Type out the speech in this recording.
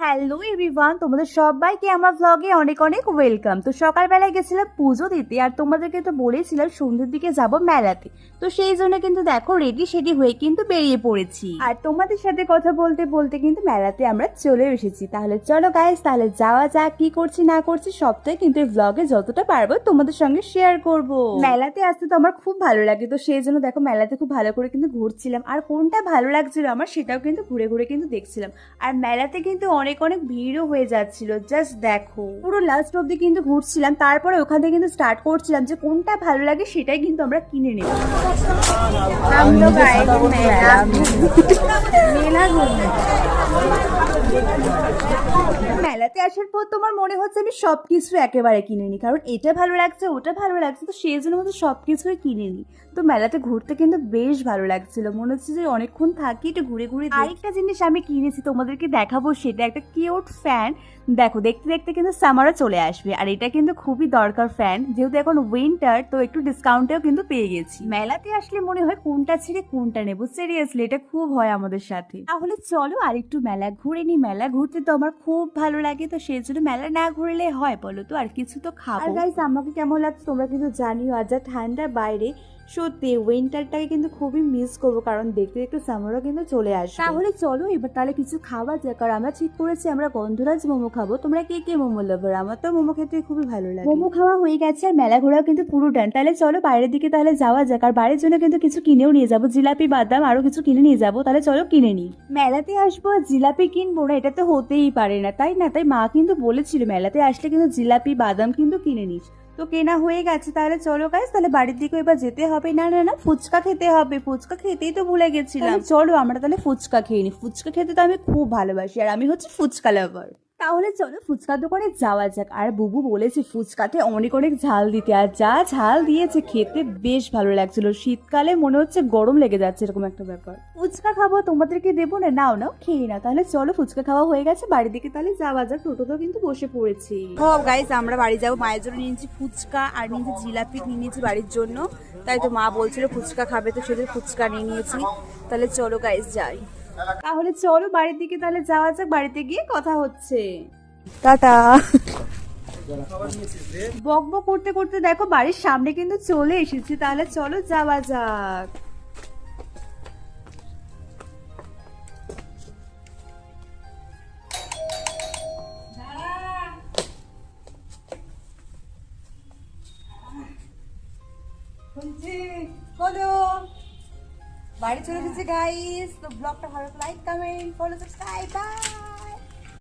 Hello everyone, তোমাদের সবাইকে আমার ব্লগে অনেক অনেক ওয়েলকাম। তো সকালবেলায় গেছিলাম পুজো দিতে, আর তোমাদেরকে তো বলেছিলাম সন্ধ্যের দিকে যাব মেলাতে। তো সেই জন্য কিন্তু দেখো রেডি সেডি হয়ে কিন্তু বেরিয়ে পড়েছি, আর তোমাদের সাথে কথা বলতে বলতে কিন্তু মেলাতে আমরা চলে এসেছি। তাহলে চলো গাইস, তাহলে যাওয়া যাক। কি করছি না করছি সবটাই কিন্তু এই ব্লগে যতটা পারবো তোমাদের সঙ্গে শেয়ার করব। মেলাতে আসতে তো আমার খুব ভালো লাগে, তো সেই জন্য দেখো মেলাতে খুব ভালো করে কিন্তু ঘুরছিলাম, আর কোনটা ভালো লাগছিল আমার সেটাও কিন্তু ঘুরে ঘুরে কিন্তু দেখছিলাম। আর মেলাতে কিন্তু অনেক অনেক ভিড়ও হয়ে যাচ্ছিল, জাস্ট দেখো পুরো লাস্ট অব্দি কিন্তু ঘুরছিলাম, তারপরে ওখান থেকে কিন্তু স্টার্ট করছিলাম যে কোনটা ভালো লাগে সেটাই কিন্তু আমরা কিনে নেব। মেলাতে আসার পর তোমার মনে হচ্ছে আমি সবকিছু একেবারে কিনে নিই, কারণ এটা ভালো লাগছে ওটা ভালো লাগছে, তো সেই জন্য মতো সবকিছুই কিনে নিই। তো মেলাতে ঘুরতে কিন্তু বেশ ভালো লাগছিল, মনে হচ্ছে যে অনেকক্ষণ থাকি একটু ঘুরে ঘুরে। আরেকটা জিনিস আমি কিনেছি তোমাদেরকে দেখাবো, সেটা একটা কিউট ফ্যান। দেখো দেখতে দেখতে কিন্তু সামারও চলে আসবে, আর এটা কিন্তু খুবই দরকার ফ্যান, যেহেতু এখন উইন্টার, তো একটু ডিসকাউন্টেও কিন্তু পেয়ে গেছি। মেলাতে আসলে মনে হয় কোনটা ছেড়ে কোনটা নেবো, সিরিয়াসলি এটা খুব হয় আমাদের সাথে। তাহলে চলো আর একটু মেলা ঘুরে নি। মেলা ঘুরতে তো আমার খুব ভালো লাগে, তো সেই জন্য মেলা না ঘুরলে হয় বলো তো, আর কিছু তো খাবো। আর গাইস আমাকে কেমন লাগছে তোমরা কিন্তু জানিও, আর যা ঠান্ডা বাইরে, সত্যি উইন্টারটাকে কিন্তু খুবই মিস করবো, কারণ দেখতে দেখতে সামারও কিন্তু চলে আসবে। তাহলে চলো এবার তাহলে কিছু খাওয়া যাক, আর আমরা ঠিক করেছি আমরা গন্ধরাজ মোমো খাবো। তোমরা কে কে মোমো লাভার? আমার তো মোমো খেতে খুবই ভালো লাগে। মোমো খাওয়া হয়ে গেছে, আর মেলা ঘোরাও কিন্তু পুরো ডান। তাহলে চলো বাইরের দিকে তাহলে যাওয়া যাক, আর বাড়ির জন্য কিন্তু কিছু কিনেও নিয়ে যাবো, জিলাপি বাদাম আরো কিছু কিনে নিয়ে যাবো। তাহলে চলো কিনে নিই। মেলাতে আসবো আর জিলাপি কিনবো না, এটা তো হতেই পারে না, তাই না? তাই মা কিন্তু বলেছিল মেলাতে আসলে কিন্তু জিলাপি বাদাম কিন্তু কিনে নিস। তো কেনা হয়ে গেছে, তাহলে চলো গাইস তাহলে বাড়ির দিকে এবার যেতে হবে। না না না, ফুচকা খেতে হবে, ফুচকা খেতেই তো ভুলে গেছিলাম। চলো আমরা তাহলে ফুচকা খেয়ে নিই, ফুচকা খেতে তো আমি খুব ভালোবাসি, আর আমি হচ্ছে ফুচকা লাভার। তাহলে চলো ফুচকার দোকানে যাওয়া যাক। আর বুবু বলেছে ফুচকাতে অনেক অনেক ঝাল দিতে, আর যা ঝাল দিয়েছে খেতে বেশ ভালো লাগছিল। শীতকালে মনে হচ্ছে গরম লেগে যাচ্ছে, এরকম একটা ব্যাপার। ফুচকা খাবো, তোমাদেরকে দেবো না? নাও নাও খেয়ে না। তাহলে চলো ফুচকা খাওয়া হয়ে গেছে, বাড়ির দিকে তাহলে যাওয়া যাক। টোটোতেও কিন্তু বসে পড়েছি। গাইস আমরা বাড়ি যাবো, মায়ের জন্য নিয়েছি ফুচকা আর নিয়েছি জিলাপি নিয়ে নিয়েছি বাড়ির জন্য। তাই তো মা বলছিল ফুচকা খাবে, তো সেদিন ফুচকা নিয়ে নিয়েছি। তাহলে চলো গাইস যাই। তাহলে চলো বাড়ির দিকে তাহলে যাওয়া যাক, বাড়িতে গিয়ে কথা হচ্ছে। টাটা। বক বক করতে করতে দেখো বাড়ির সামনে কিন্তু চলে এসেছি, তাহলে চলো যাওয়া যাক। বলো বাড়ি চলে এসেছে গাইস। তো ব্লগটা ভালো like comment follow subscribe. By.